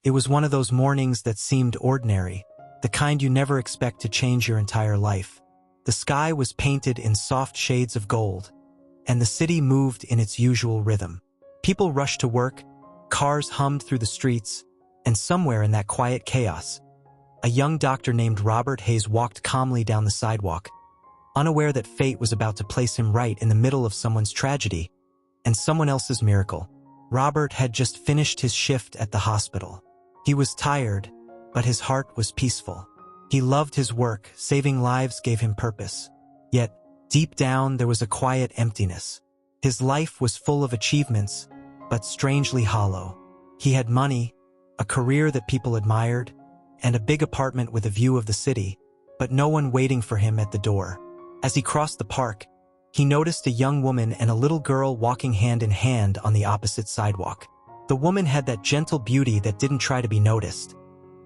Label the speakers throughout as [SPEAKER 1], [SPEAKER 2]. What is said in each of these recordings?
[SPEAKER 1] It was one of those mornings that seemed ordinary, the kind you never expect to change your entire life. The sky was painted in soft shades of gold, and the city moved in its usual rhythm. People rushed to work, cars hummed through the streets, and somewhere in that quiet chaos, a young doctor named Robert Hayes walked calmly down the sidewalk, unaware that fate was about to place him right in the middle of someone's tragedy and someone else's miracle. Robert had just finished his shift at the hospital. He was tired, but his heart was peaceful. He loved his work, saving lives gave him purpose. Yet, deep down there was a quiet emptiness. His life was full of achievements, but strangely hollow. He had money, a career that people admired, and a big apartment with a view of the city, but no one waiting for him at the door. As he crossed the park, he noticed a young woman and a little girl walking hand in hand on the opposite sidewalk. The woman had that gentle beauty that didn't try to be noticed,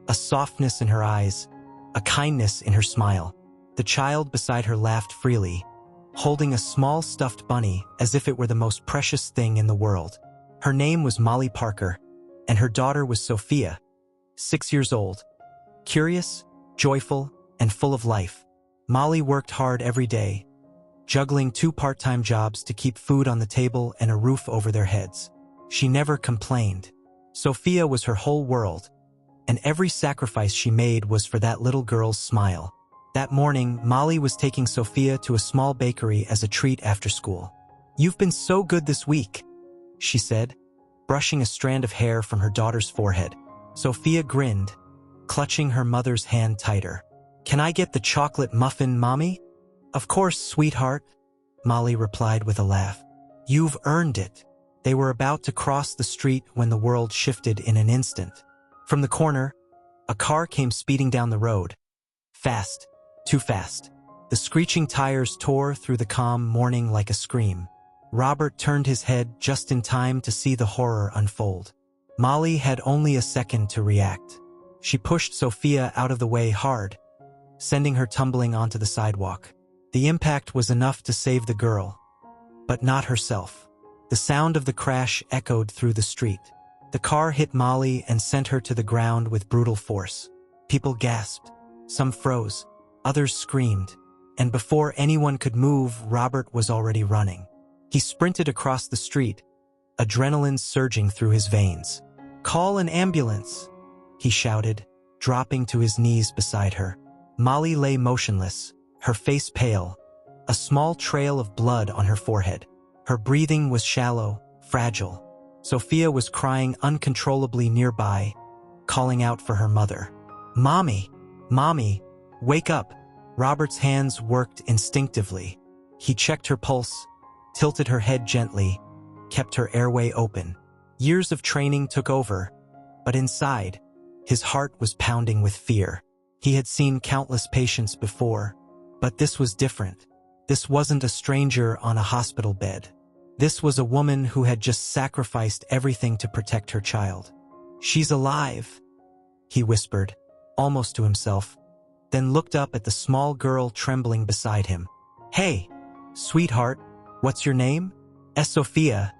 [SPEAKER 1] a softness in her eyes, a kindness in her smile. The child beside her laughed freely, holding a small stuffed bunny as if it were the most precious thing in the world. Her name was Molly Parker, and her daughter was Sophia, 6 years old. Curious, joyful, and full of life, Molly worked hard every day, juggling 2 part-time jobs to keep food on the table and a roof over their heads. She never complained. Sophia was her whole world, and every sacrifice she made was for that little girl's smile. That morning, Molly was taking Sophia to a small bakery as a treat after school. "You've been so good this week," she said, brushing a strand of hair from her daughter's forehead. Sophia grinned, clutching her mother's hand tighter. "Can I get the chocolate muffin, Mommy?" "Of course, sweetheart," Molly replied with a laugh. "You've earned it." They were about to cross the street when the world shifted in an instant. From the corner, a car came speeding down the road. Fast, too fast. The screeching tires tore through the calm morning like a scream. Robert turned his head just in time to see the horror unfold. Molly had only a second to react. She pushed Sophia out of the way hard, sending her tumbling onto the sidewalk. The impact was enough to save the girl, but not herself. The sound of the crash echoed through the street. The car hit Molly and sent her to the ground with brutal force. People gasped. Some froze. Others screamed. And before anyone could move, Robert was already running. He sprinted across the street, adrenaline surging through his veins. "Call an ambulance," he shouted, dropping to his knees beside her. Molly lay motionless, her face pale, a small trail of blood on her forehead. Her breathing was shallow, fragile. Sophia was crying uncontrollably nearby, calling out for her mother. "Mommy! Mommy! Wake up!" Robert's hands worked instinctively. He checked her pulse, tilted her head gently, kept her airway open. Years of training took over, but inside, his heart was pounding with fear. He had seen countless patients before, but this was different. This wasn't a stranger on a hospital bed. This was a woman who had just sacrificed everything to protect her child. "She's alive," he whispered, almost to himself, then looked up at the small girl trembling beside him. "Hey, sweetheart, what's your name?" Sophia,"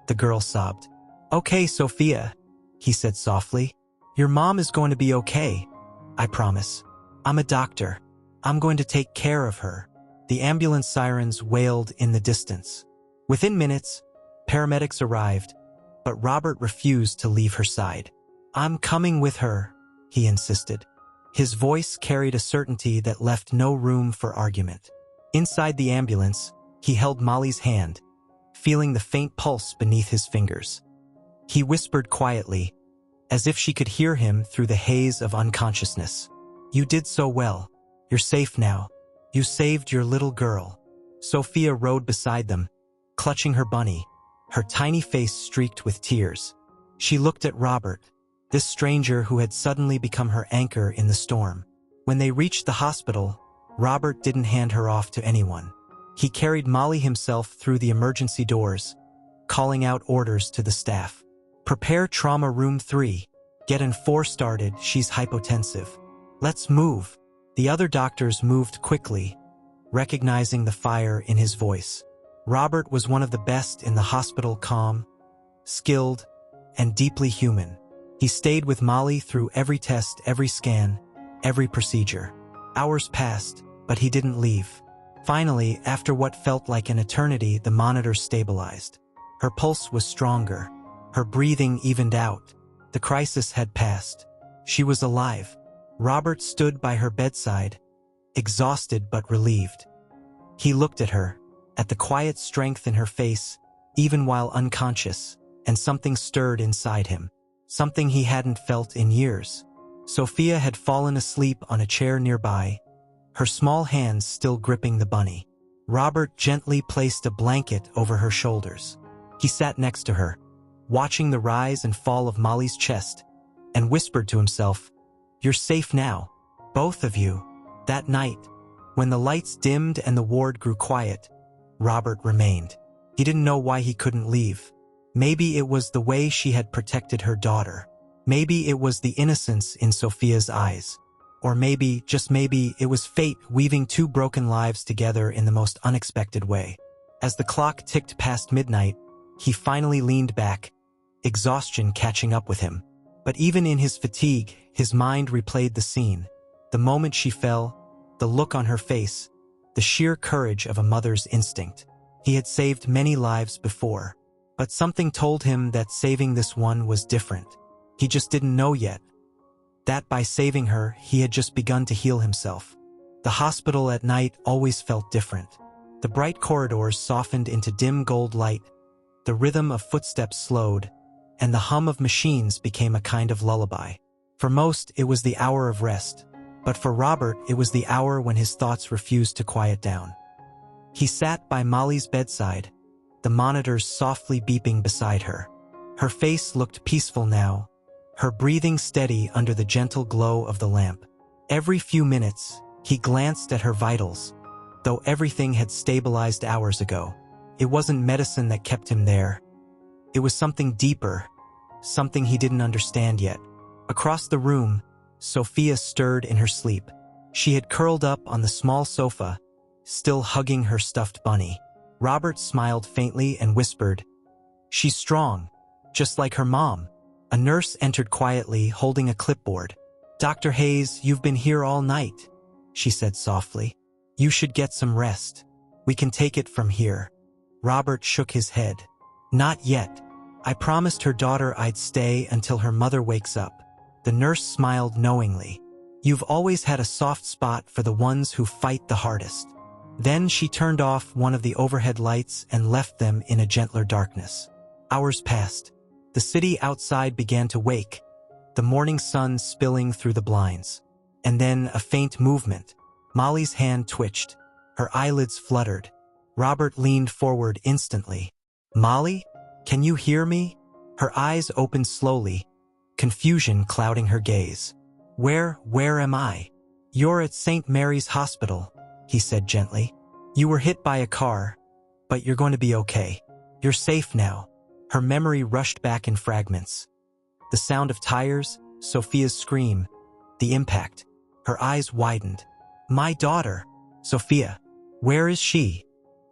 [SPEAKER 1] the girl sobbed. "Okay, Sophia," he said softly. "Your mom is going to be okay. I promise. I'm a doctor. I'm going to take care of her." The ambulance sirens wailed in the distance. Within minutes, paramedics arrived, but Robert refused to leave her side. "I'm coming with her," he insisted. His voice carried a certainty that left no room for argument. Inside the ambulance, he held Molly's hand, feeling the faint pulse beneath his fingers. He whispered quietly, as if she could hear him through the haze of unconsciousness. "You did so well. You're safe now. You saved your little girl." Sophia rode beside them, clutching her bunny, her tiny face streaked with tears. She looked at Robert, this stranger who had suddenly become her anchor in the storm. When they reached the hospital, Robert didn't hand her off to anyone. He carried Molly himself through the emergency doors, calling out orders to the staff. "Prepare trauma room 3. Get an 4 started, she's hypotensive. Let's move." The other doctors moved quickly, recognizing the fire in his voice. Robert was one of the best in the hospital, calm, skilled, and deeply human. He stayed with Molly through every test, every scan, every procedure. Hours passed, but he didn't leave. Finally, after what felt like an eternity, the monitor stabilized. Her pulse was stronger. Her breathing evened out. The crisis had passed. She was alive. Robert stood by her bedside, exhausted but relieved. He looked at her, at the quiet strength in her face, even while unconscious, and something stirred inside him. Something he hadn't felt in years. Sophia had fallen asleep on a chair nearby, her small hands still gripping the bunny. Robert gently placed a blanket over her shoulders. He sat next to her, watching the rise and fall of Molly's chest, and whispered to himself, "You're safe now, both of you." That night, when the lights dimmed and the ward grew quiet, Robert remained. He didn't know why he couldn't leave. Maybe it was the way she had protected her daughter. Maybe it was the innocence in Sophia's eyes. Or maybe, just maybe, it was fate weaving two broken lives together in the most unexpected way. As the clock ticked past midnight, he finally leaned back, exhaustion catching up with him. But even in his fatigue, his mind replayed the scene. The moment she fell, the look on her face, the sheer courage of a mother's instinct. He had saved many lives before, but something told him that saving this one was different. He just didn't know yet. That by saving her, he had just begun to heal himself. The hospital at night always felt different. The bright corridors softened into dim gold light, the rhythm of footsteps slowed, and the hum of machines became a kind of lullaby. For most, it was the hour of rest, but for Robert, it was the hour when his thoughts refused to quiet down. He sat by Molly's bedside, the monitors softly beeping beside her. Her face looked peaceful now, her breathing steady under the gentle glow of the lamp. Every few minutes, he glanced at her vitals, though everything had stabilized hours ago. It wasn't medicine that kept him there. It was something deeper, something he didn't understand yet. Across the room, Sophia stirred in her sleep. She had curled up on the small sofa, still hugging her stuffed bunny. Robert smiled faintly and whispered, "She's strong, just like her mom." A nurse entered quietly, holding a clipboard. "Dr. Hayes, you've been here all night," she said softly. "You should get some rest. We can take it from here." Robert shook his head. "Not yet. I promised her daughter I'd stay until her mother wakes up." The nurse smiled knowingly. "You've always had a soft spot for the ones who fight the hardest." Then she turned off one of the overhead lights and left them in a gentler darkness. Hours passed. The city outside began to wake, the morning sun spilling through the blinds. And then a faint movement. Molly's hand twitched. Her eyelids fluttered. Robert leaned forward instantly. "Molly? Can you hear me?" Her eyes opened slowly, confusion clouding her gaze. Where am I?" "You're at St. Mary's Hospital," he said gently. "You were hit by a car, but you're going to be okay. You're safe now." Her memory rushed back in fragments. The sound of tires, Sophia's scream, the impact. Her eyes widened. "My daughter, Sophia. Where is she?"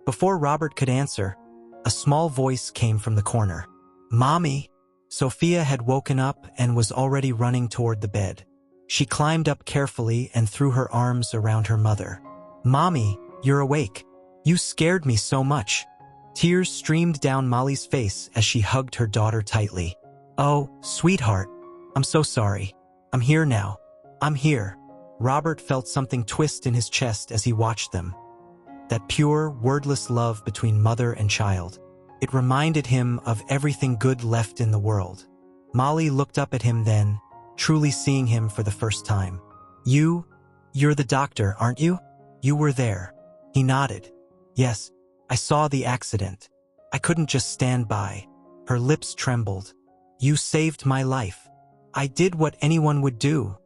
[SPEAKER 1] Before Robert could answer, a small voice came from the corner. "Mommy." Sophia had woken up and was already running toward the bed. She climbed up carefully and threw her arms around her mother. "Mommy, you're awake. You scared me so much." Tears streamed down Molly's face as she hugged her daughter tightly. "Oh, sweetheart, I'm so sorry. I'm here now. I'm here." Robert felt something twist in his chest as he watched them. That pure, wordless love between mother and child. It reminded him of everything good left in the world. Molly looked up at him then, truly seeing him for the first time. You're the doctor, aren't you? You were there." He nodded. "Yes, I saw the accident. I couldn't just stand by." Her lips trembled. "You saved my life. I did what anyone would do,"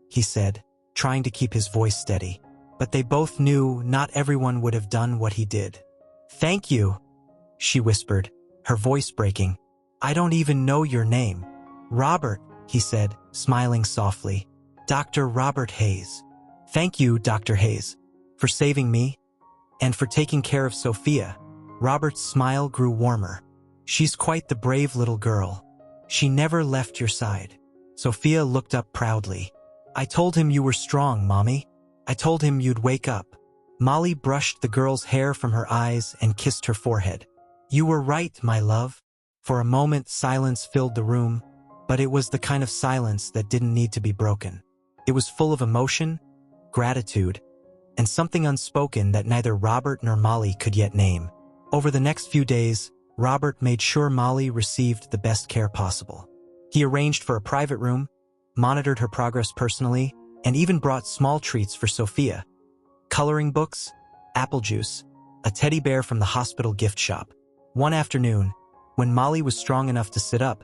[SPEAKER 1] he said, trying to keep his voice steady. But they both knew not everyone would have done what he did. "Thank you," she whispered, her voice breaking. "I don't even know your name." "Robert," he said, smiling softly. "Dr. Robert Hayes." "Thank you, Dr. Hayes, for saving me and for taking care of Sophia." Robert's smile grew warmer. "She's quite the brave little girl. She never left your side." Sophia looked up proudly. I told him you were strong, Mommy. I told him you'd wake up. Molly brushed the girl's hair from her eyes and kissed her forehead. You were right, my love. For a moment, silence filled the room, but it was the kind of silence that didn't need to be broken. It was full of emotion, gratitude, and something unspoken that neither Robert nor Molly could yet name. Over the next few days, Robert made sure Molly received the best care possible. He arranged for a private room, monitored her progress personally, and even brought small treats for Sophia. Coloring books, apple juice, a teddy bear from the hospital gift shop. One afternoon, when Molly was strong enough to sit up,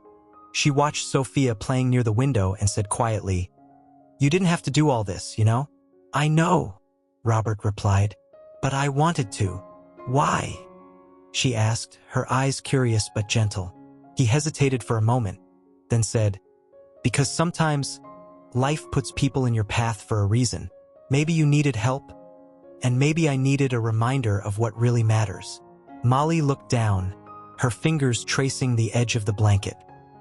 [SPEAKER 1] she watched Sophia playing near the window and said quietly, You didn't have to do all this, you know? I know, Robert replied, but I wanted to. Why? She asked, her eyes curious but gentle. He hesitated for a moment, then said, Because sometimes life puts people in your path for a reason. Maybe you needed help, and maybe I needed a reminder of what really matters. Molly looked down, her fingers tracing the edge of the blanket.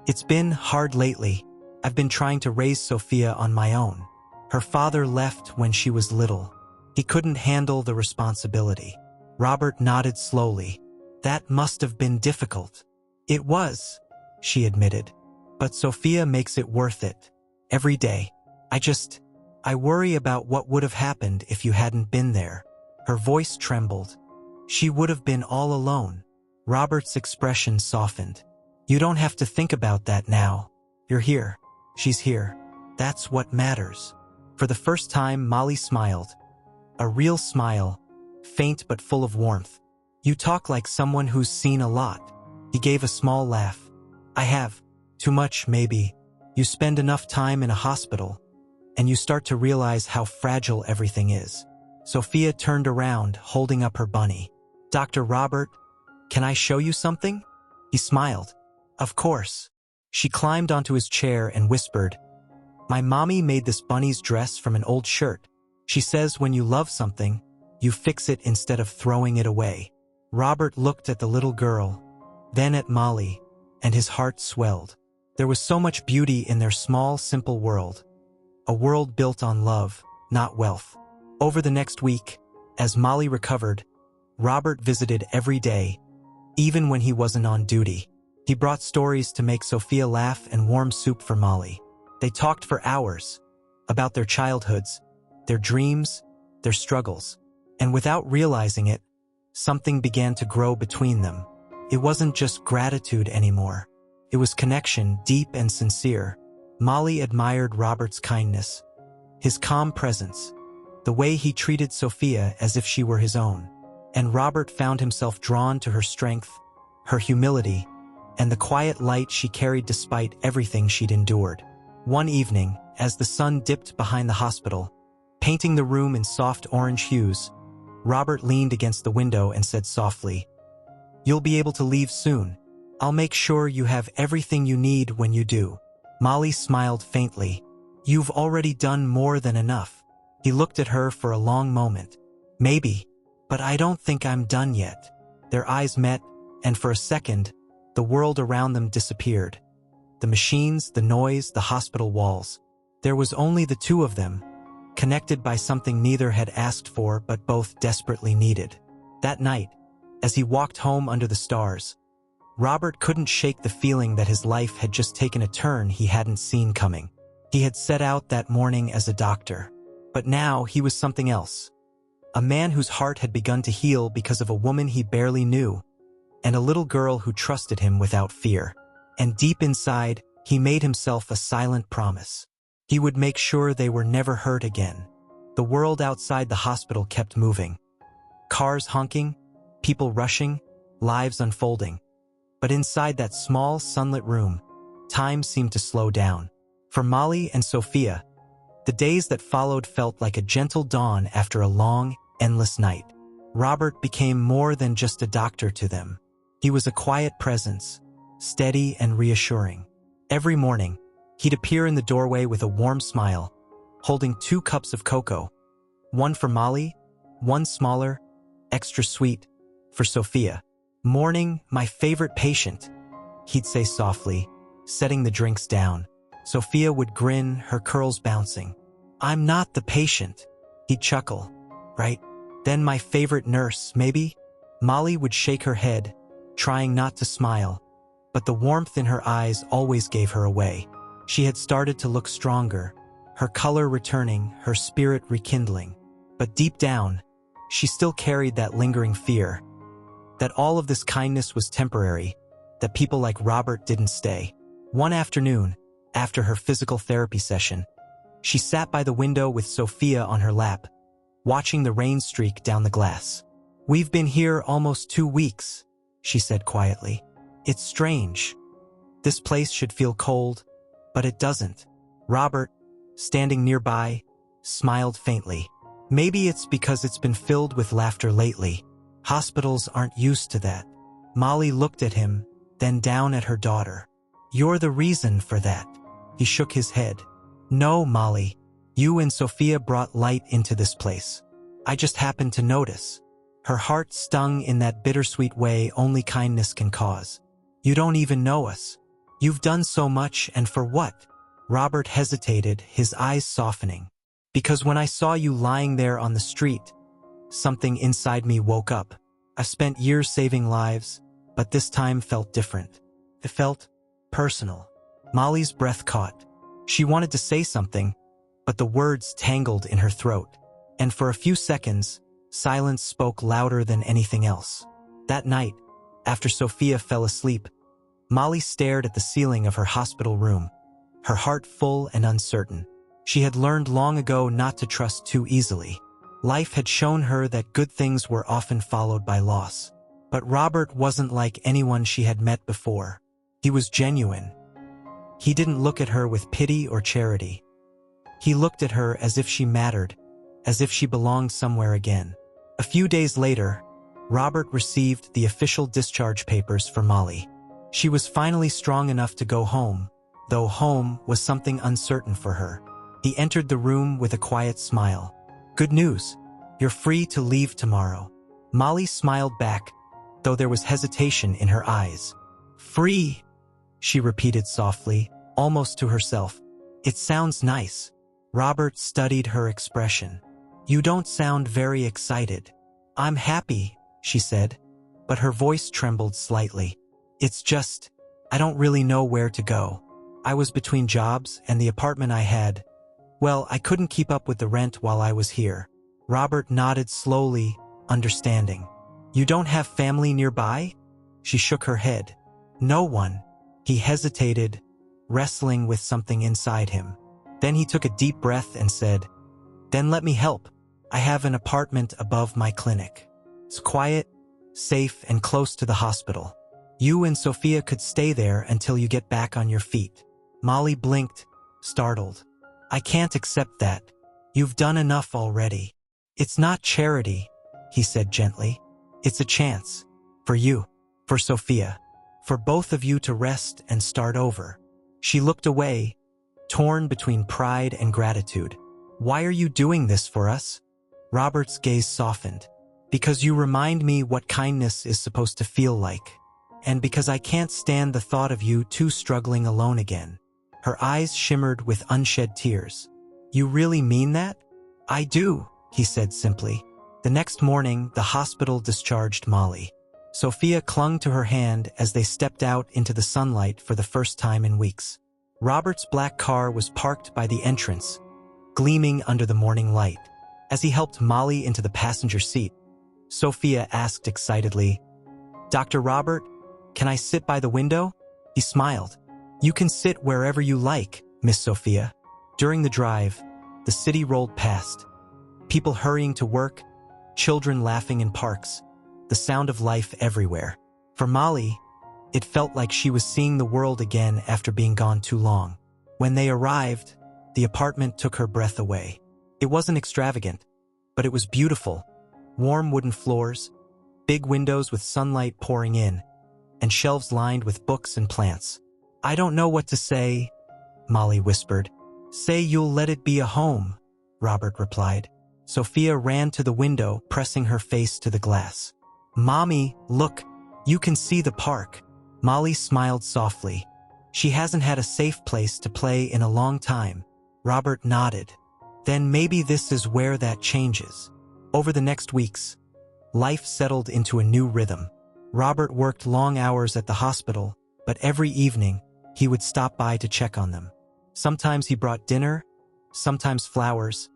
[SPEAKER 1] It's been hard lately. I've been trying to raise Sophia on my own. Her father left when she was little. He couldn't handle the responsibility. Robert nodded slowly. That must have been difficult. It was, she admitted. But Sophia makes it worth it. Every day. I worry about what would have happened if you hadn't been there. Her voice trembled. She would have been all alone. Robert's expression softened. You don't have to think about that now. You're here. She's here. That's what matters. For the first time, Molly smiled. A real smile, faint but full of warmth. You talk like someone who's seen a lot. He gave a small laugh. I have. Too much, maybe. You spend enough time in a hospital, and you start to realize how fragile everything is. Sophia turned around, holding up her bunny. Dr. Robert, can I show you something? He smiled. Of course. She climbed onto his chair and whispered, My mommy made this bunny's dress from an old shirt. She says when you love something, you fix it instead of throwing it away. Robert looked at the little girl, then at Molly, and his heart swelled. There was so much beauty in their small, simple world. A world built on love, not wealth. Over the next week, as Molly recovered, Robert visited every day, even when he wasn't on duty. He brought stories to make Sophia laugh and warm soup for Molly. They talked for hours about their childhoods, their dreams, their struggles. And without realizing it, something began to grow between them. It wasn't just gratitude anymore. It was connection, deep and sincere. Molly admired Robert's kindness, his calm presence, the way he treated Sophia as if she were his own. And Robert found himself drawn to her strength, her humility, and the quiet light she carried despite everything she'd endured. One evening, as the sun dipped behind the hospital, painting the room in soft orange hues, Robert leaned against the window and said softly, You'll be able to leave soon. I'll make sure you have everything you need when you do. Molly smiled faintly. You've already done more than enough. He looked at her for a long moment. Maybe, but I don't think I'm done yet. Their eyes met, and for a second, the world around them disappeared. The machines, the noise, the hospital walls. There was only the two of them, connected by something neither had asked for but both desperately needed. That night, as he walked home under the stars, Robert couldn't shake the feeling that his life had just taken a turn he hadn't seen coming. He had set out that morning as a doctor, but now he was something else. A man whose heart had begun to heal because of a woman he barely knew, and a little girl who trusted him without fear. And deep inside, he made himself a silent promise. He would make sure they were never hurt again. The world outside the hospital kept moving. Cars honking, people rushing, lives unfolding. But inside that small, sunlit room, time seemed to slow down. For Molly and Sophia, the days that followed felt like a gentle dawn after a long, endless night. Robert became more than just a doctor to them. He was a quiet presence, steady and reassuring. Every morning, he'd appear in the doorway with a warm smile, holding 2 cups of cocoa, one for Molly, one smaller, extra sweet, for Sophia. Morning, my favorite patient, he'd say softly, setting the drinks down. Sophia would grin, her curls bouncing. I'm not the patient. He'd chuckle. Right? Then my favorite nurse, maybe? Molly would shake her head, trying not to smile, but the warmth in her eyes always gave her away. She had started to look stronger, her color returning, her spirit rekindling. But deep down, she still carried that lingering fear, that all of this kindness was temporary, that people like Robert didn't stay. One afternoon, after her physical therapy session, she sat by the window with Sophia on her lap, watching the rain streak down the glass. We've been here almost 2 weeks, she said quietly. It's strange. This place should feel cold, but it doesn't. Robert, standing nearby, smiled faintly. Maybe it's because it's been filled with laughter lately. Hospitals aren't used to that. Molly looked at him, then down at her daughter. You're the reason for that. He shook his head. No, Molly. You and Sophia brought light into this place. I just happened to notice. Her heart stung in that bittersweet way only kindness can cause. You don't even know us. You've done so much, and for what? Robert hesitated, his eyes softening. Because when I saw you lying there on the street, something inside me woke up. I've spent years saving lives, but this time felt different. It felt personal. Molly's breath caught. She wanted to say something, but the words tangled in her throat. And for a few seconds, silence spoke louder than anything else. That night, after Sophia fell asleep, Molly stared at the ceiling of her hospital room, her heart full and uncertain. She had learned long ago not to trust too easily. Life had shown her that good things were often followed by loss. But Robert wasn't like anyone she had met before. He was genuine. He didn't look at her with pity or charity. He looked at her as if she mattered, as if she belonged somewhere again. A few days later, Robert received the official discharge papers for Molly. She was finally strong enough to go home, though home was something uncertain for her. He entered the room with a quiet smile. Good news. You're free to leave tomorrow. Molly smiled back, though there was hesitation in her eyes. Free, she repeated softly, almost to herself. It sounds nice. Robert studied her expression. You don't sound very excited. I'm happy, she said, but her voice trembled slightly. It's just, I don't really know where to go. I was between jobs, and the apartment I had, well, I couldn't keep up with the rent while I was here. Robert nodded slowly, understanding. You don't have family nearby? She shook her head. No one. He hesitated, wrestling with something inside him. Then he took a deep breath and said, Then let me help. I have an apartment above my clinic. It's quiet, safe, and close to the hospital. You and Sophia could stay there until you get back on your feet. Molly blinked, startled. I can't accept that. You've done enough already. It's not charity, he said gently. It's a chance. For you, for Sophia, for both of you to rest and start over. She looked away, torn between pride and gratitude. Why are you doing this for us? Robert's gaze softened. Because you remind me what kindness is supposed to feel like. And because I can't stand the thought of you two struggling alone again. Her eyes shimmered with unshed tears. You really mean that? I do, he said simply. The next morning, the hospital discharged Molly. Sophia clung to her hand as they stepped out into the sunlight for the first time in weeks. Robert's black car was parked by the entrance, gleaming under the morning light. As he helped Molly into the passenger seat, Sophia asked excitedly, Dr. Robert, can I sit by the window? He smiled. You can sit wherever you like, Miss Sophia. During the drive, the city rolled past. People hurrying to work, children laughing in parks, the sound of life everywhere. For Molly, it felt like she was seeing the world again after being gone too long. When they arrived, the apartment took her breath away. It wasn't extravagant, but it was beautiful. Warm wooden floors, big windows with sunlight pouring in, and shelves lined with books and plants. I don't know what to say, Molly whispered. Say you'll let it be a home, Robert replied. Sophia ran to the window, pressing her face to the glass. Mommy, look, you can see the park. Molly smiled softly. She hasn't had a safe place to play in a long time. Robert nodded. Then maybe this is where that changes. Over the next weeks, life settled into a new rhythm. Robert worked long hours at the hospital, but every evening, he would stop by to check on them. Sometimes he brought dinner, sometimes flowers,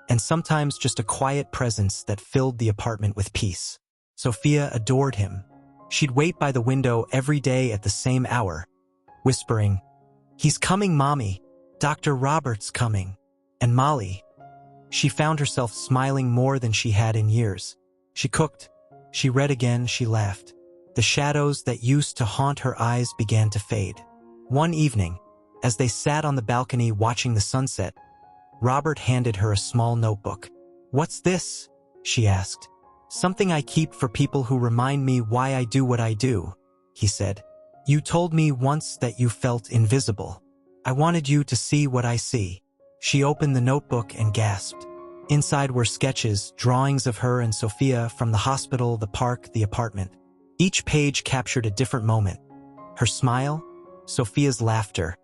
[SPEAKER 1] and sometimes just a quiet presence that filled the apartment with peace. Sophia adored him. She'd wait by the window every day at the same hour, whispering, "He's coming, Mommy. Dr. Robert's coming." And Molly, she found herself smiling more than she had in years. She cooked, she read again, she laughed. The shadows that used to haunt her eyes began to fade. One evening, as they sat on the balcony watching the sunset, Robert handed her a small notebook. "What's this?" she asked. "Something I keep for people who remind me why I do what I do," he said. "You told me once that you felt invisible. I wanted you to see what I see." She opened the notebook and gasped. Inside were sketches, drawings of her and Sophia from the hospital, the park, the apartment. Each page captured a different moment. Her smile, Sophia's laughter,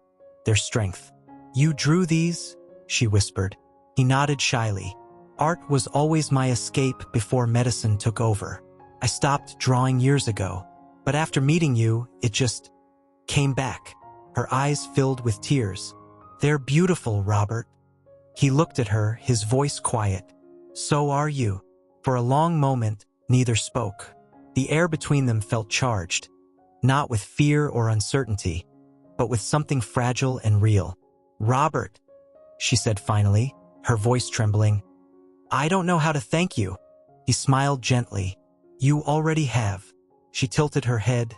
[SPEAKER 1] their strength. "You drew these?" she whispered. He nodded shyly. "Art was always my escape before medicine took over. I stopped drawing years ago, but after meeting you, it just came back." Her eyes filled with tears. "They're beautiful, Robert." He looked at her, his voice quiet. "So are you." For a long moment, neither spoke. The air between them felt charged, not with fear or uncertainty, but with something fragile and real. "Robert," she said finally, her voice trembling, "I don't know how to thank you." He smiled gently. "You already have." She tilted her head,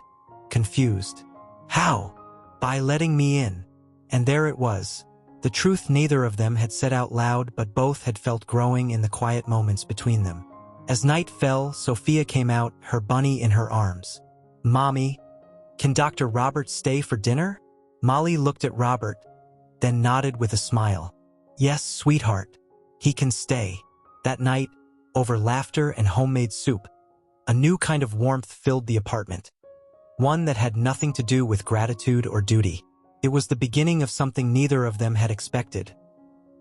[SPEAKER 1] confused. "How?" "By letting me in." And there it was. The truth neither of them had said out loud, but both had felt growing in the quiet moments between them. As night fell, Sophia came out, her bunny in her arms. "Mommy, can Dr. Robert stay for dinner?" Molly looked at Robert, then nodded with a smile. "Yes, sweetheart, he can stay." That night, over laughter and homemade soup, a new kind of warmth filled the apartment. One that had nothing to do with gratitude or duty. It was the beginning of something neither of them had expected,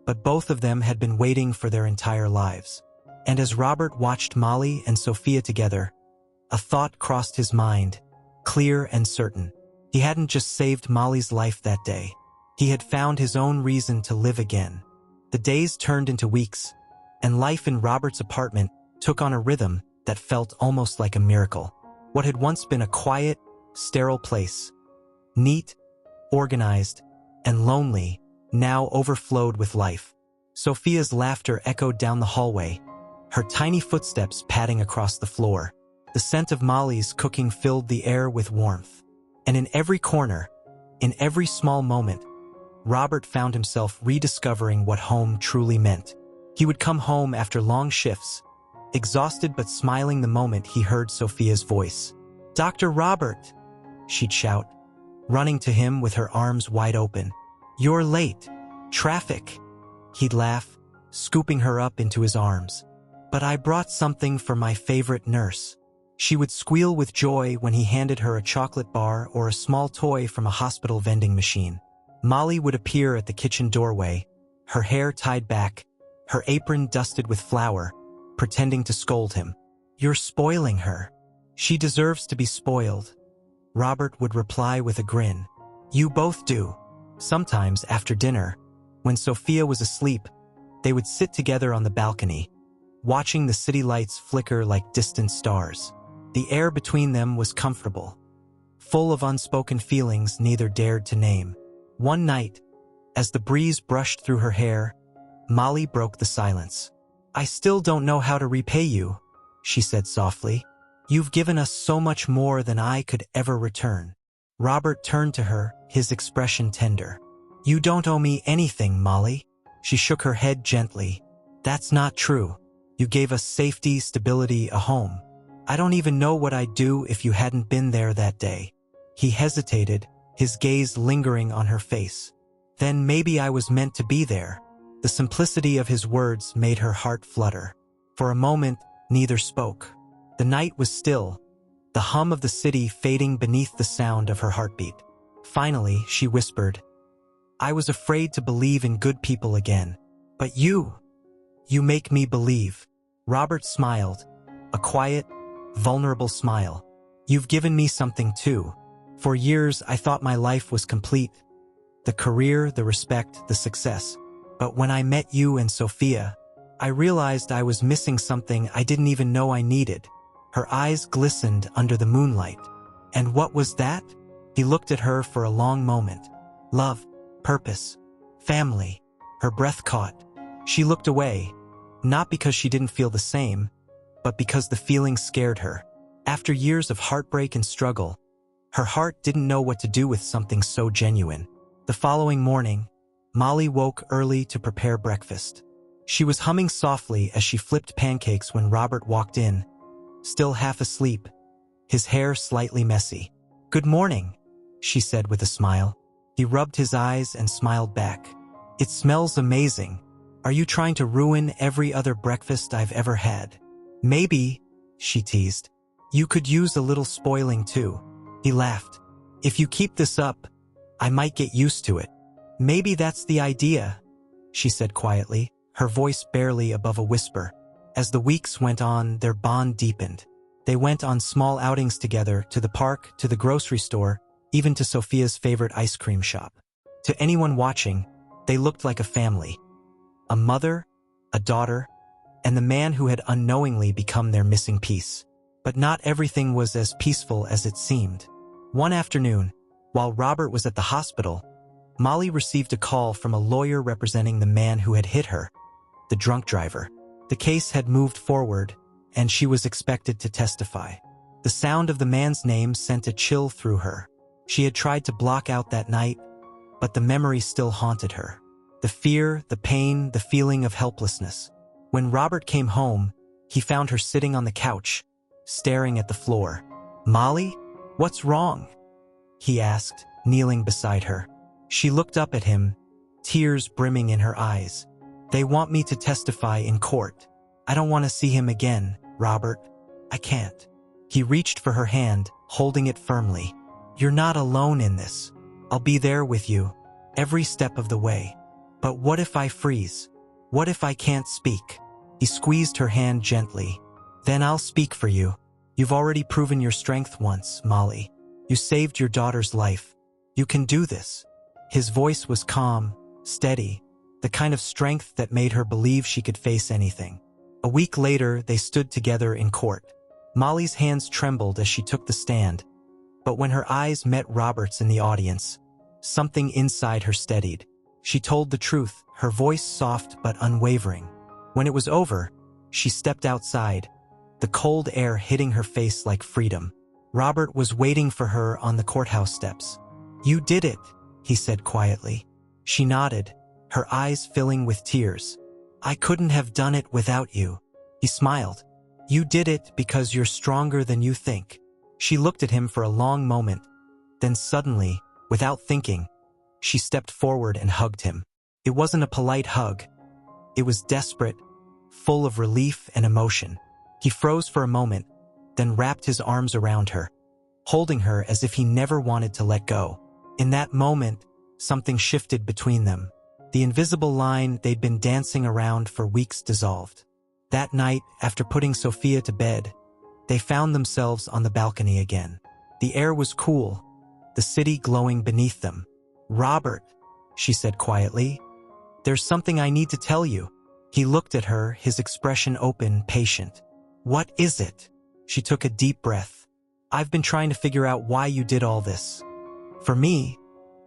[SPEAKER 1] but both of them had been waiting for their entire lives. And as Robert watched Molly and Sophia together, a thought crossed his mind, clear and certain. He hadn't just saved Molly's life that day. He had found his own reason to live again. The days turned into weeks, and life in Robert's apartment took on a rhythm that felt almost like a miracle. What had once been a quiet, sterile place, neat, organized, and lonely, now overflowed with life. Sophia's laughter echoed down the hallway, her tiny footsteps padding across the floor. The scent of Molly's cooking filled the air with warmth. And in every corner, in every small moment, Robert found himself rediscovering what home truly meant. He would come home after long shifts, exhausted but smiling the moment he heard Sophia's voice. "Dr. Robert!" she'd shout, running to him with her arms wide open. "You're late. Traffic." He'd laugh, scooping her up into his arms. "But I brought something for my favorite nurse." She would squeal with joy when he handed her a chocolate bar or a small toy from a hospital vending machine. Molly would appear at the kitchen doorway, her hair tied back, her apron dusted with flour, pretending to scold him. "You're spoiling her. She deserves to be spoiled." Robert would reply with a grin. "You both do." Sometimes, after dinner, when Sophia was asleep, they would sit together on the balcony, watching the city lights flicker like distant stars. The air between them was comfortable, full of unspoken feelings neither dared to name. One night, as the breeze brushed through her hair, Molly broke the silence. "I still don't know how to repay you," she said softly. "You've given us so much more than I could ever return." Robert turned to her, his expression tender. "You don't owe me anything, Molly." She shook her head gently. "That's not true. You gave us safety, stability, a home. I don't even know what I'd do if you hadn't been there that day." He hesitated, his gaze lingering on her face. "Then maybe I was meant to be there." The simplicity of his words made her heart flutter. For a moment, neither spoke. The night was still, the hum of the city fading beneath the sound of her heartbeat. Finally, she whispered, "I was afraid to believe in good people again. But you make me believe." Robert smiled, a quiet, vulnerable smile. "You've given me something too. For years, I thought my life was complete. The career, the respect, the success. But when I met you and Sophia, I realized I was missing something I didn't even know I needed." Her eyes glistened under the moonlight. "And what was that?" He looked at her for a long moment. "Love, purpose, family." Her breath caught. She looked away, not because she didn't feel the same, but because the feeling scared her. After years of heartbreak and struggle, her heart didn't know what to do with something so genuine. The following morning, Molly woke early to prepare breakfast. She was humming softly as she flipped pancakes when Robert walked in, still half asleep, his hair slightly messy. "Good morning," she said with a smile. He rubbed his eyes and smiled back. "It smells amazing. Are you trying to ruin every other breakfast I've ever had?" "Maybe," she teased. "You could use a little spoiling too." He laughed. "If you keep this up, I might get used to it." "Maybe that's the idea," she said quietly, her voice barely above a whisper. As the weeks went on, their bond deepened. They went on small outings together, to the park, to the grocery store, even to Sophia's favorite ice cream shop. To anyone watching, they looked like a family. A mother, a daughter, and the man who had unknowingly become their missing piece. But not everything was as peaceful as it seemed. One afternoon, while Robert was at the hospital, Molly received a call from a lawyer representing the man who had hit her, the drunk driver. The case had moved forward, and she was expected to testify. The sound of the man's name sent a chill through her. She had tried to block out that night, but the memory still haunted her. The fear, the pain, the feeling of helplessness. When Robert came home, he found her sitting on the couch, staring at the floor. "Molly, what's wrong?" he asked, kneeling beside her. She looked up at him, tears brimming in her eyes. "They want me to testify in court. I don't want to see him again, Robert. I can't." He reached for her hand, holding it firmly. "You're not alone in this. I'll be there with you, every step of the way. But what if I freeze? What if I can't speak?" He squeezed her hand gently. "Then I'll speak for you. You've already proven your strength once, Molly. You saved your daughter's life. You can do this." His voice was calm, steady, the kind of strength that made her believe she could face anything. A week later, they stood together in court. Molly's hands trembled as she took the stand, but when her eyes met Robert's in the audience, something inside her steadied. She told the truth, her voice soft but unwavering. When it was over, she stepped outside, the cold air hitting her face like freedom. Robert was waiting for her on the courthouse steps. "You did it," he said quietly. She nodded, her eyes filling with tears. "I couldn't have done it without you." He smiled. "You did it because you're stronger than you think." She looked at him for a long moment. Then suddenly, without thinking, she stepped forward and hugged him. It wasn't a polite hug. It was desperate, full of relief and emotion. He froze for a moment, then wrapped his arms around her, holding her as if he never wanted to let go. In that moment, something shifted between them. The invisible line they'd been dancing around for weeks dissolved. That night, after putting Sophia to bed, they found themselves on the balcony again. The air was cool, the city glowing beneath them. "Robert," she said quietly, "there's something I need to tell you." He looked at her, his expression open, patient. "What is it?" She took a deep breath. "I've been trying to figure out why you did all this. For me,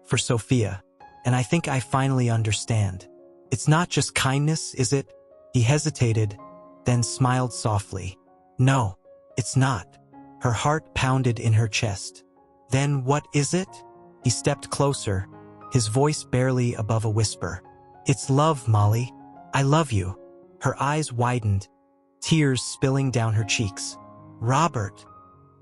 [SPEAKER 1] for Sophia, and I think I finally understand. It's not just kindness, is it?" He hesitated, then smiled softly. "No, it's not." Her heart pounded in her chest. "Then what is it?" He stepped closer, his voice barely above a whisper. "It's love, Molly. I love you." Her eyes widened, tears spilling down her cheeks. "Robert."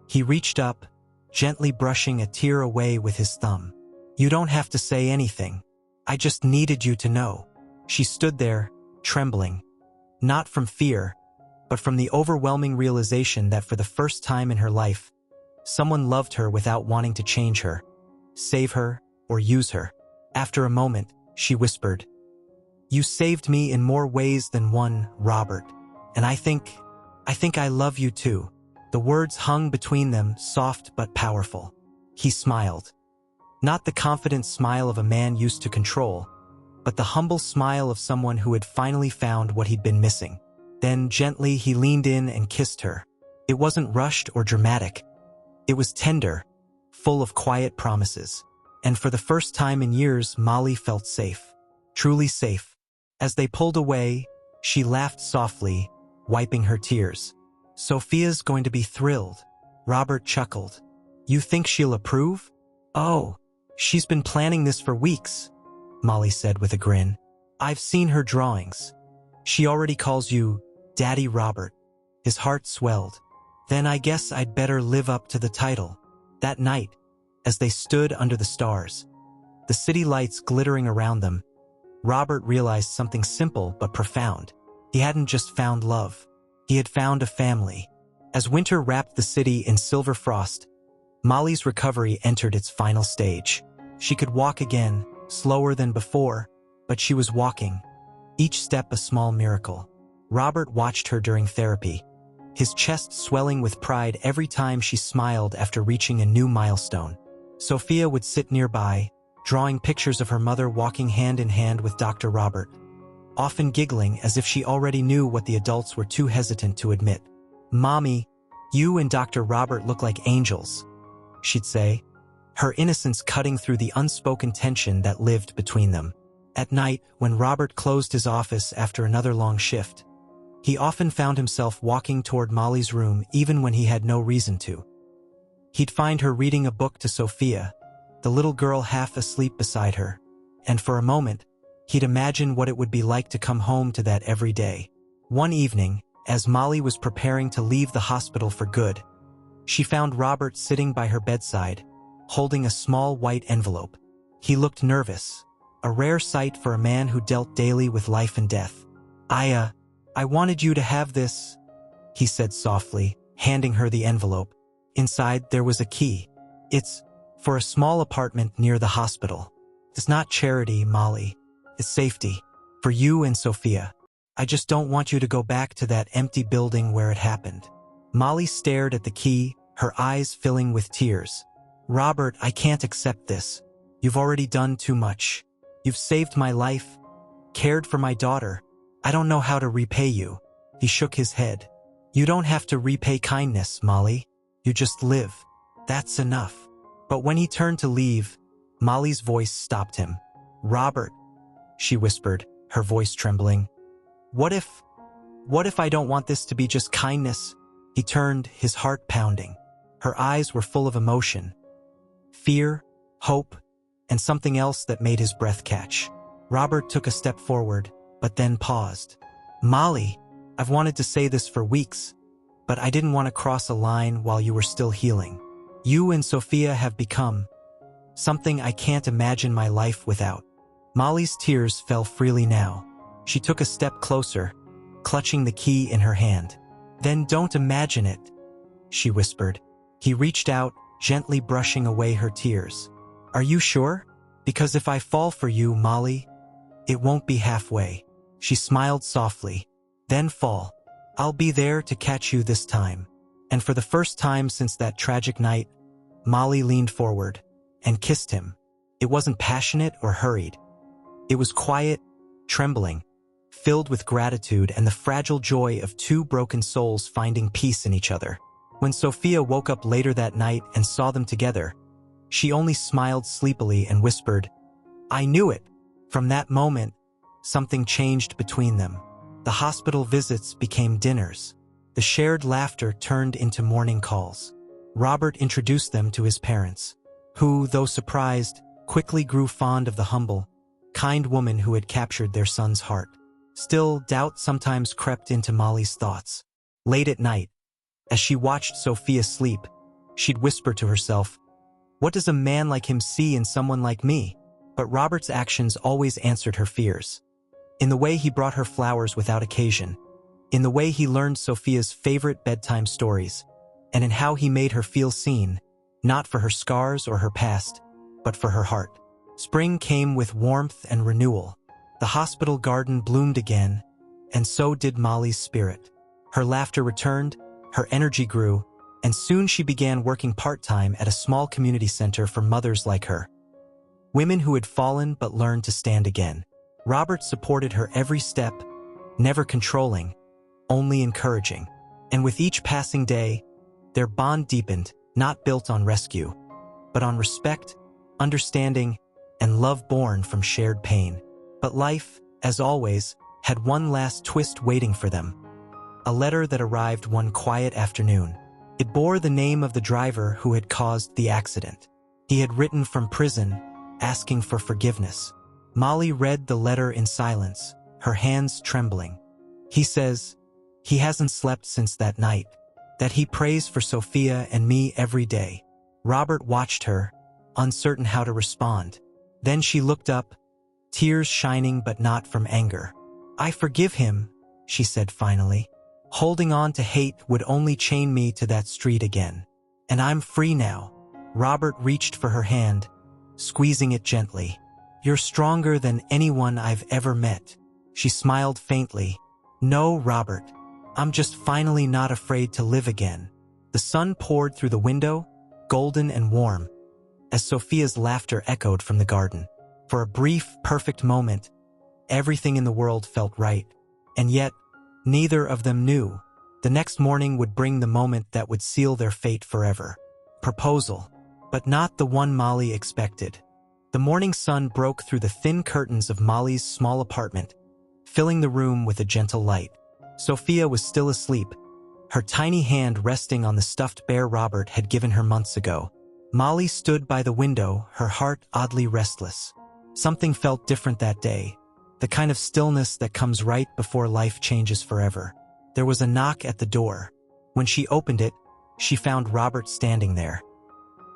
[SPEAKER 1] He reached up, gently brushing a tear away with his thumb. "You don't have to say anything. I just needed you to know." She stood there, trembling, not from fear, but from the overwhelming realization that for the first time in her life, someone loved her without wanting to change her. save her, or use her. After a moment, she whispered, "You saved me in more ways than one, Robert. And I think I love you too." The words hung between them, soft but powerful. He smiled. Not the confident smile of a man used to control, but the humble smile of someone who had finally found what he'd been missing. Then gently he leaned in and kissed her. It wasn't rushed or dramatic. It was tender, full of quiet promises. And for the first time in years, Molly felt safe. Truly safe. As they pulled away, she laughed softly, wiping her tears. "Sophia's going to be thrilled." Robert chuckled. "You think she'll approve?" "Oh, she's been planning this for weeks," Molly said with a grin. "I've seen her drawings. She already calls you Daddy Robert." His heart swelled. "Then I guess I'd better live up to the title." That night, as they stood under the stars, the city lights glittering around them, Robert realized something simple but profound. He hadn't just found love. He had found a family. As winter wrapped the city in silver frost, Molly's recovery entered its final stage. She could walk again, slower than before, but she was walking, each step a small miracle. Robert watched her during therapy, his chest swelling with pride every time she smiled after reaching a new milestone. Sophia would sit nearby, drawing pictures of her mother walking hand in hand with Dr. Robert, often giggling as if she already knew what the adults were too hesitant to admit. "Mommy, you and Dr. Robert look like angels," she'd say, her innocence cutting through the unspoken tension that lived between them. At night, when Robert closed his office after another long shift, he often found himself walking toward Molly's room even when he had no reason to. He'd find her reading a book to Sophia, the little girl half asleep beside her, and for a moment, he'd imagine what it would be like to come home to that every day. One evening, as Molly was preparing to leave the hospital for good, she found Robert sitting by her bedside, holding a small white envelope. He looked nervous, a rare sight for a man who dealt daily with life and death. I wanted you to have this," he said softly, handing her the envelope. Inside, there was a key. "It's for a small apartment near the hospital. It's not charity, Molly. It's safety. For you and Sophia. I just don't want you to go back to that empty building where it happened." Molly stared at the key, her eyes filling with tears. "Robert, I can't accept this. You've already done too much. You've saved my life, cared for my daughter. I don't know how to repay you." He shook his head. "You don't have to repay kindness, Molly. You just live. That's enough." But when he turned to leave, Molly's voice stopped him. "Robert," she whispered, her voice trembling. What if I don't want this to be just kindness?" He turned, his heart pounding. Her eyes were full of emotion. Fear, hope, and something else that made his breath catch. Robert took a step forward, but then paused. "Molly, I've wanted to say this for weeks, but I didn't want to cross a line while you were still healing. You and Sophia have become something I can't imagine my life without." Molly's tears fell freely now. She took a step closer, clutching the key in her hand. "Then don't imagine it," she whispered. He reached out, gently brushing away her tears. "Are you sure? Because if I fall for you, Molly, it won't be halfway." She smiled softly. "Then fall. I'll be there to catch you this time." And for the first time since that tragic night, Molly leaned forward and kissed him. It wasn't passionate or hurried. It was quiet, trembling, filled with gratitude and the fragile joy of two broken souls finding peace in each other. When Sophia woke up later that night and saw them together, she only smiled sleepily and whispered, "I knew it." From that moment, something changed between them. The hospital visits became dinners. The shared laughter turned into morning calls. Robert introduced them to his parents, who, though surprised, quickly grew fond of the humble, kind woman who had captured their son's heart. Still, doubt sometimes crept into Molly's thoughts. Late at night, as she watched Sophia sleep, she'd whisper to herself, "What does a man like him see in someone like me?" But Robert's actions always answered her fears. In the way he brought her flowers without occasion, in the way he learned Sophia's favorite bedtime stories, and in how he made her feel seen, not for her scars or her past, but for her heart. Spring came with warmth and renewal. The hospital garden bloomed again, and so did Molly's spirit. Her laughter returned, her energy grew, and soon she began working part-time at a small community center for mothers like her. Women who had fallen but learned to stand again. Robert supported her every step, never controlling, only encouraging. And with each passing day, their bond deepened, not built on rescue, but on respect, understanding, and love born from shared pain. But life, as always, had one last twist waiting for them. A letter that arrived one quiet afternoon. It bore the name of the driver who had caused the accident. He had written from prison, asking for forgiveness. Molly read the letter in silence, her hands trembling. He says, he hasn't slept since that night, that he prays for Sophia and me every day. Robert watched her, uncertain how to respond. Then she looked up, tears shining but not from anger. I forgive him, she said finally. Holding on to hate would only chain me to that street again. And I'm free now. Robert reached for her hand, squeezing it gently. You're stronger than anyone I've ever met. She smiled faintly. No, Robert. I'm just finally not afraid to live again. The sun poured through the window, golden and warm, as Sophia's laughter echoed from the garden. For a brief, perfect moment, everything in the world felt right. And yet, neither of them knew. The next morning would bring the moment that would seal their fate forever. Proposal. But not the one Molly expected. The morning sun broke through the thin curtains of Molly's small apartment, filling the room with a gentle light. Sophia was still asleep, her tiny hand resting on the stuffed bear Robert had given her months ago. Molly stood by the window, her heart oddly restless. Something felt different that day, the kind of stillness that comes right before life changes forever. There was a knock at the door. When she opened it, she found Robert standing there.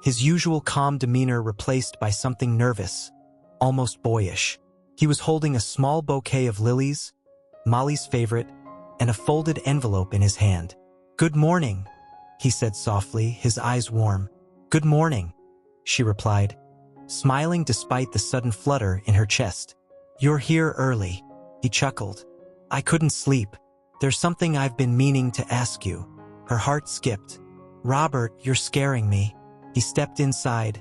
[SPEAKER 1] His usual calm demeanor replaced by something nervous, almost boyish. He was holding a small bouquet of lilies, Molly's favorite, and a folded envelope in his hand. Good morning, he said softly, his eyes warm. Good morning, she replied, smiling despite the sudden flutter in her chest. You're here early, he chuckled. I couldn't sleep. There's something I've been meaning to ask you. Her heart skipped. Robert, you're scaring me. He stepped inside,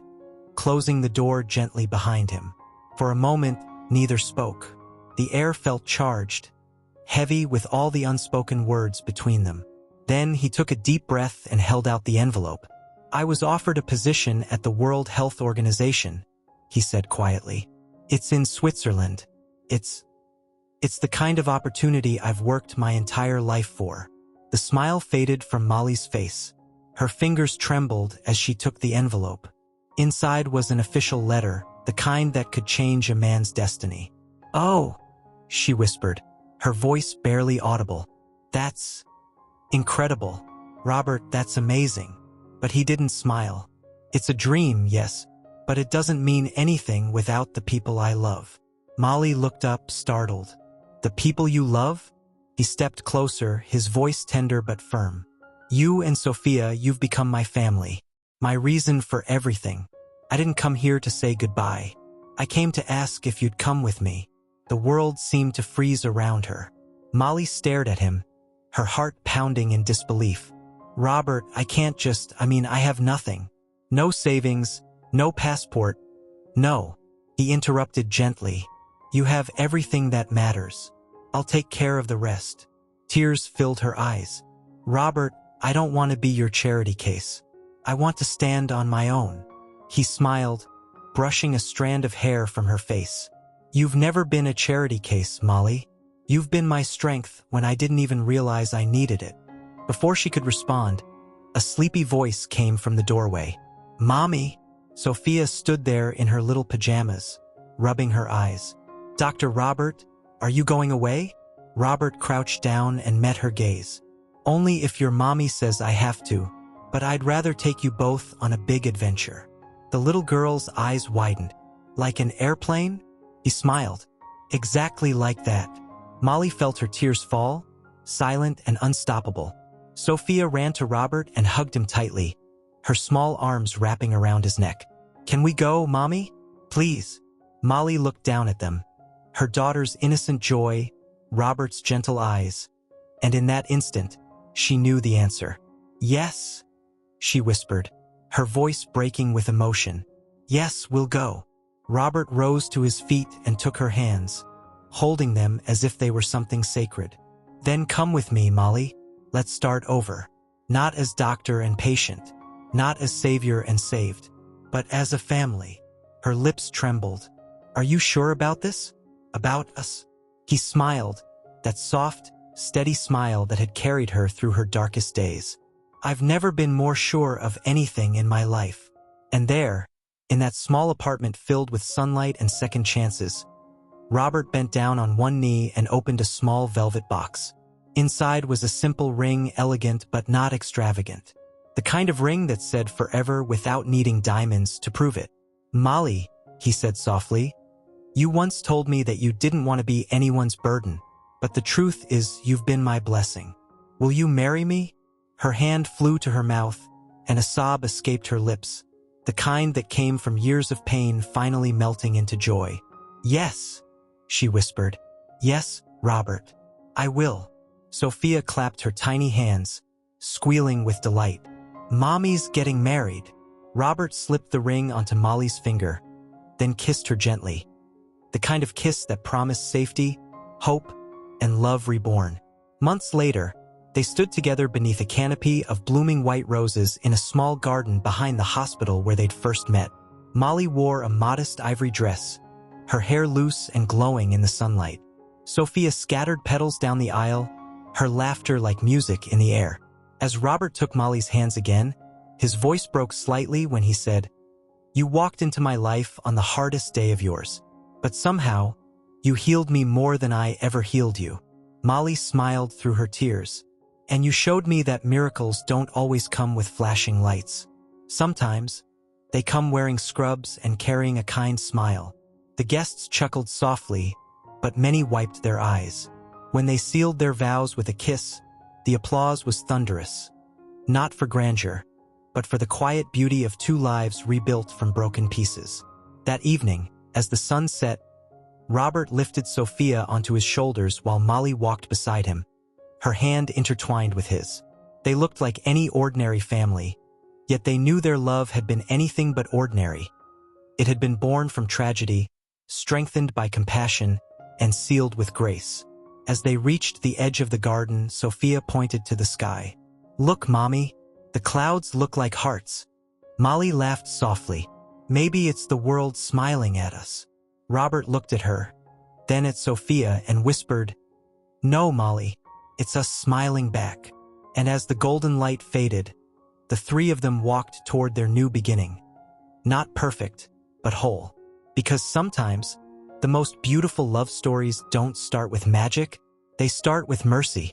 [SPEAKER 1] closing the door gently behind him. For a moment, neither spoke. The air felt charged, heavy with all the unspoken words between them. Then he took a deep breath and held out the envelope. I was offered a position at the World Health Organization, he said quietly. It's in Switzerland. It's the kind of opportunity I've worked my entire life for. The smile faded from Molly's face. Her fingers trembled as she took the envelope. Inside was an official letter, the kind that could change a man's destiny. Oh, she whispered, her voice barely audible. That's incredible. Robert, that's amazing. But he didn't smile. It's a dream, yes, but it doesn't mean anything without the people I love. Molly looked up, startled. The people you love? He stepped closer, his voice tender but firm. You and Sophia, you've become my family, my reason for everything. I didn't come here to say goodbye. I came to ask if you'd come with me. The world seemed to freeze around her. Molly stared at him, her heart pounding in disbelief. Robert, I can't I have nothing. No savings, no passport. No, he interrupted gently. You have everything that matters. I'll take care of the rest. Tears filled her eyes. Robert, I don't want to be your charity case. I want to stand on my own. He smiled, brushing a strand of hair from her face. You've never been a charity case, Molly. You've been my strength when I didn't even realize I needed it. Before she could respond, a sleepy voice came from the doorway. Mommy! Sophia stood there in her little pajamas, rubbing her eyes. Dr. Robert, are you going away? Robert crouched down and met her gaze. Only if your mommy says I have to, but I'd rather take you both on a big adventure. The little girl's eyes widened. Like an airplane? He smiled. Exactly like that. Molly felt her tears fall, silent and unstoppable. Sophia ran to Robert and hugged him tightly, her small arms wrapping around his neck. Can we go, Mommy? Please. Molly looked down at them. Her daughter's innocent joy, Robert's gentle eyes, and in that instant, she knew the answer. Yes, she whispered, her voice breaking with emotion. Yes, we'll go. Robert rose to his feet and took her hands, holding them as if they were something sacred. Then come with me, Molly. Let's start over. Not as doctor and patient, not as savior and saved, but as a family. Her lips trembled. Are you sure about this? About us? He smiled, that soft, steady smile that had carried her through her darkest days. I've never been more sure of anything in my life. And there, in that small apartment filled with sunlight and second chances, Robert bent down on one knee and opened a small velvet box. Inside was a simple ring, elegant but not extravagant. The kind of ring that said forever without needing diamonds to prove it. Molly, he said softly, you once told me that you didn't want to be anyone's burden, but the truth is you've been my blessing. Will you marry me? Her hand flew to her mouth, and a sob escaped her lips, the kind that came from years of pain finally melting into joy. Yes, she whispered. Yes, Robert, I will. Sophia clapped her tiny hands, squealing with delight. Mommy's getting married. Robert slipped the ring onto Molly's finger, then kissed her gently. The kind of kiss that promised safety, hope, and love reborn. Months later, they stood together beneath a canopy of blooming white roses in a small garden behind the hospital where they'd first met. Molly wore a modest ivory dress, her hair loose and glowing in the sunlight. Sophia scattered petals down the aisle, her laughter like music in the air. As Robert took Molly's hands again, his voice broke slightly when he said, You walked into my life on the hardest day of yours, but somehow, you healed me more than I ever healed you. Molly smiled through her tears. And you showed me that miracles don't always come with flashing lights. Sometimes, they come wearing scrubs and carrying a kind smile. The guests chuckled softly, but many wiped their eyes. When they sealed their vows with a kiss, the applause was thunderous. Not for grandeur, but for the quiet beauty of two lives rebuilt from broken pieces. That evening, as the sun set, Robert lifted Sophia onto his shoulders while Molly walked beside him, her hand intertwined with his. They looked like any ordinary family, yet they knew their love had been anything but ordinary. It had been born from tragedy, strengthened by compassion, and sealed with grace. As they reached the edge of the garden, Sophia pointed to the sky. Look, Mommy, the clouds look like hearts. Molly laughed softly. Maybe it's the world smiling at us. Robert looked at her, then at Sophia and whispered, No, Molly. It's us smiling back. And as the golden light faded, the three of them walked toward their new beginning. Not perfect, but whole. Because sometimes, the most beautiful love stories don't start with magic, they start with mercy.